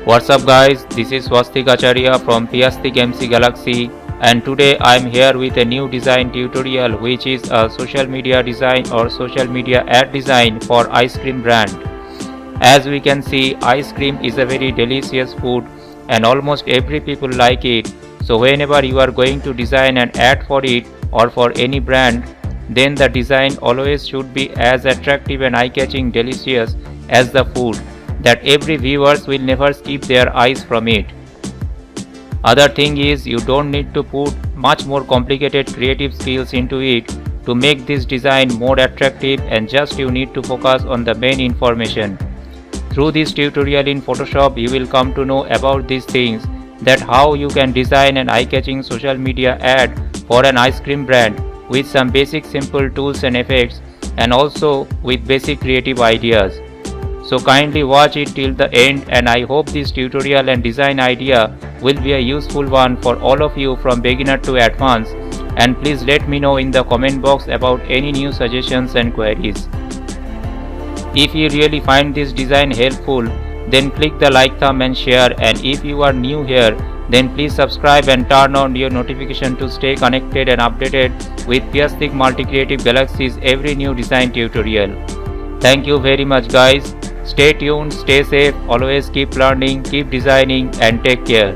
What's up guys, this is Swastik Acharya from Piastik MC Galaxy, and today I am here with a new design tutorial which is a social media design or social media ad design for ice cream brand. As we can see, ice cream is a very delicious food and almost every people like it. So whenever you are going to design an ad for it or for any brand, then the design always should be as attractive and eye-catching delicious as the food, that every viewers will never keep their eyes from it. Other thing is, you don't need to put much more complicated creative skills into it to make this design more attractive, and just you need to focus on the main information. Through this tutorial in Photoshop, you will come to know about these things, that how you can design an eye-catching social media ad for an ice cream brand with some basic simple tools and effects, and also with basic creative ideas. So kindly watch it till the end, and I hope this tutorial and design idea will be a useful one for all of you from beginner to advanced, and please let me know in the comment box about any new suggestions and queries. If you really find this design helpful, then click the like thumb and share, and if you are new here, then please subscribe and turn on your notification to stay connected and updated with Piastik Multi Creative Galaxy's every new design tutorial. Thank you very much guys. Stay tuned, stay safe, always keep learning, keep designing, and take care.